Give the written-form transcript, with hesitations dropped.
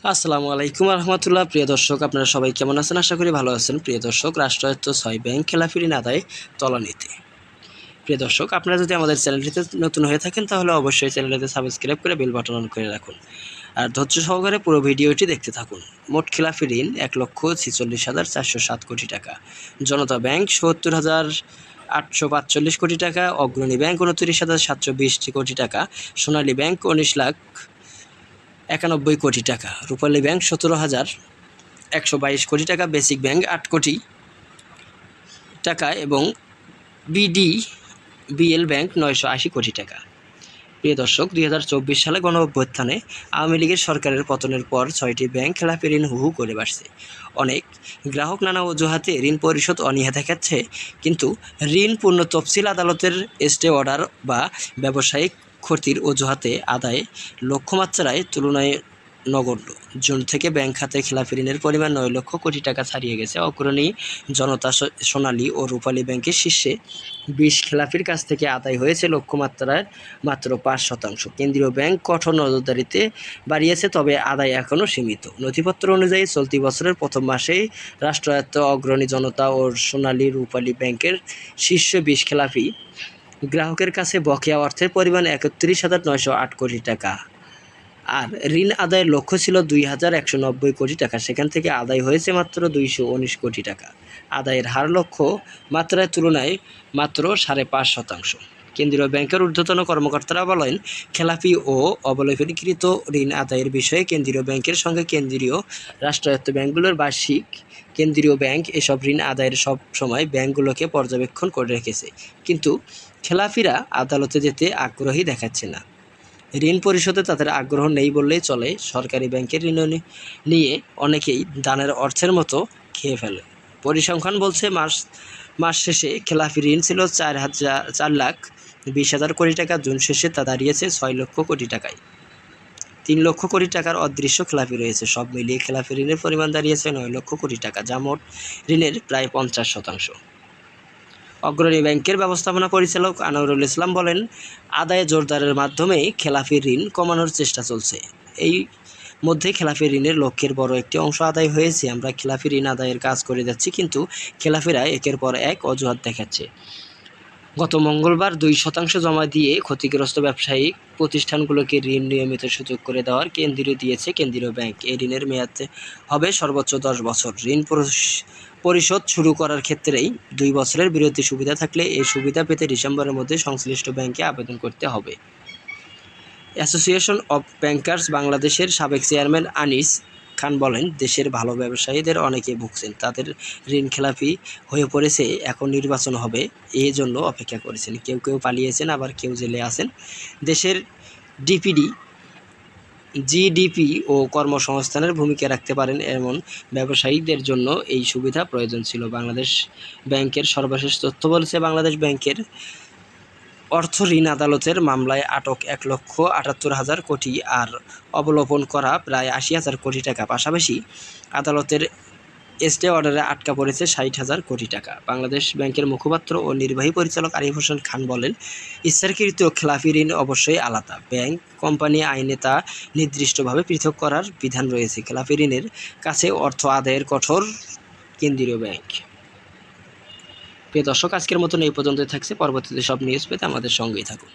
আসসালামু আলাইকুম রহমতুল্লাহ। প্রিয় দর্শক, আপনারা সবাই কেমন আছেন? আশা করি ভালো আছেন। প্রিয় দর্শক, রাষ্ট্রায়ত্ত 6 ব্যাংক খেলাপি ঋণ আদায় তলানিতে। প্রিয় দর্শক, আপনারা যদি আমাদের চ্যানেলটিতে নতুন হয়ে থাকেন তাহলে অবশ্যই চ্যানেলটিতে সাবস্ক্রাইব করে বেল বাটন অন করে রাখুন আর ধৈর্য সহকারে পুরো ভিডিওটি দেখতে থাকুন। মোট খেলাপি ঋণ 1,46,407 কোটি টাকা, জনতা ব্যাংক ৭০,845 কোটি টাকা, অগ্রণী ব্যাংক 29,720 কোটি টাকা, সোনালী ব্যাংক 19,91 কোটি টাকা, রূপালী ব্যাংক 17,122 কোটি টাকা, বেসিক ব্যাংক 8 কোটি টাকা এবং বিএল ব্যাংক 980 কোটি টাকা। প্রিয় দর্শক, 2024 সালে গণঅভ্যুত্থানে আওয়ামী লীগের সরকারের পতনের পর 6টি ব্যাংক খেলাপি ঋণ হু হু করে বাড়ছে। অনেক গ্রাহক নানা অজুহাতে ঋণ পরিশোধ অনীহা দেখাচ্ছে, কিন্তু ঋণ পূর্ণ তফসিল আদালতের স্টে অর্ডার বা ব্যবসায়িক ক্ষতির অজুহাতে আদায়ে লক্ষ্যমাত্রায় তুলনায় নগণ্য। জুন থেকে ব্যাংক খাতে খেলাপি ঋণের পরিমাণ 9 লক্ষ কোটি টাকা ছাড়িয়ে গেছে। অগ্রণী, জনতা, সোনালী ও রূপালী ব্যাংকের শীর্ষে 20 খেলাপির কাছ থেকে আদায় হয়েছে লক্ষ্যমাত্রার মাত্র 5%। কেন্দ্রীয় ব্যাংক কঠোর নজরদারিতে বাড়িয়েছে, তবে আদায় এখনও সীমিত। নথিপত্র অনুযায়ী চলতি বছরের প্রথম মাসেই রাষ্ট্রায়ত্ত অগ্রণী, জনতা ও সোনালী, রূপালী ব্যাংকের শীর্ষ 20 খেলাপি গ্রাহকের কাছে বকেয়া অর্থের পরিমাণ 31,908 কোটি টাকা। আর ঋণ আদায়ের লক্ষ্য ছিল 2,190 কোটি টাকা, সেখান থেকে আদায় হয়েছে মাত্র 219 কোটি টাকা। আদায়ের হার লক্ষ্য মাত্রার তুলনায় মাত্র 5.5%। কেন্দ্রীয় ব্যাংকের ঊর্ধ্বতন কর্মকর্তারা বলেন, খেলাপি ও অবলোকনীকৃত ঋণ আদায়ের বিষয়ে কেন্দ্রীয় ব্যাংকের সঙ্গে কেন্দ্রীয় রাষ্ট্রায়ত্ত ব্যাংকগুলোর বার্ষিক কেন্দ্রীয় ব্যাংক এসব ঋণ আদায়ের সব সময় ব্যাংকগুলোকে পর্যবেক্ষণ করে রেখেছে, কিন্তু খেলাপিরা আদালতে যেতে আগ্রহী দেখাচ্ছে না। ঋণ পরিশোধে তাদের আগ্রহ নেই বললেই চলে। সরকারি ব্যাংকের ঋণ নিয়ে অনেকেই দানের অর্থের মতো খেয়ে ফেলে। পরিসংখ্যান বলছে, মাস শেষে খেলাপি ঋণ ছিল 4,20,000 কোটি টাকা। জুন শেষে তা দাঁড়িয়েছে 6 লক্ষ কোটি টাকায়। 3 লক্ষ কোটি টাকার অদৃশ্য খেলাপি রয়েছে। সব মিলিয়ে খেলাপি ঋণের পরিমাণ দাঁড়িয়েছে 9 লক্ষ কোটি টাকা, যা মোট ঋণের প্রায় 50%। অগ্রণী ব্যাংকের ব্যবস্থাপনা পরিচালক আনোয়ারুল ইসলাম বলেন, আদায়ে জোরদারের মাধ্যমেই খেলাপি ঋণ কমানোর চেষ্টা চলছে। এই মধ্যে খেলাপি ঋণের লক্ষ্যের বড় একটি অংশ আদায় হয়েছে। আমরা খেলাপি ঋণ আদায়ের কাজ করে যাচ্ছি, কিন্তু খেলাপিরা একের পর এক অজুহাত দেখাচ্ছে। গত মঙ্গলবার 2% জমা দিয়ে ক্ষতিগ্রস্ত ব্যবসায়িক প্রতিষ্ঠানগুলোকে ঋণ নিয়মিত সুযোগ করে দেওয়ার দিয়েছে কেন্দ্রীয় ব্যাংক। এই ঋণের মেয়াদ হবে সর্বোচ্চ 10 বছর। ঋণ পরিশোধ শুরু করার ক্ষেত্রেই 2 বছরের বিরতি সুবিধা থাকলে এই সুবিধা পেতে ডিসেম্বরের মধ্যে সংশ্লিষ্ট ব্যাংকে আবেদন করতে হবে। অ্যাসোসিয়েশন অব ব্যাংকার্স বাংলাদেশের সাবেক চেয়ারম্যান আনিস খান বলেন, দেশের ভালো ব্যবসায়ীদের অনেকে ভুগছেন, তাদের ঋণ খেলাপি হয়ে পড়েছে। এখন নির্বাচন হবে, এই জন্য অপেক্ষা করেছেন। কেউ কেউ পালিয়েছেন, আবার কেউ জেলে আছেন। দেশের জিডিপি ও কর্মসংস্থানের ভূমিকা রাখতে পারেন এমন ব্যবসায়ীদের জন্য এই সুবিধা প্রয়োজন ছিল। বাংলাদেশ ব্যাংকের সর্বশেষ তথ্য বলছে, বাংলাদেশ ব্যাংকের অর্থ ঋণ আদালতের মামলায় আটক 1,78,000 কোটি আর অবলোপন করা প্রায় 80,000 কোটি টাকা। পাশাপাশি আদালতের স্টে অর্ডারে আটকা পড়েছে 60,000 কোটি টাকা। বাংলাদেশ ব্যাংকের মুখপাত্র ও নির্বাহী পরিচালক আরিফ হোসেন খান বলেন, ইচ্ছাকৃত খেলাপি ঋণ অবশ্যই আলাদা। ব্যাংক কোম্পানি আইনে তা নির্দিষ্টভাবে পৃথক করার বিধান রয়েছে। খেলাপি ঋণের কাছে অর্থ আদায়ের কঠোর কেন্দ্রীয় ব্যাংক। প্রিয় দর্শক, আজকের মতন এই পর্যন্তই থাকছে। পরবর্তীতে সব নিউজ পেতে আমাদের সঙ্গেই থাকুন।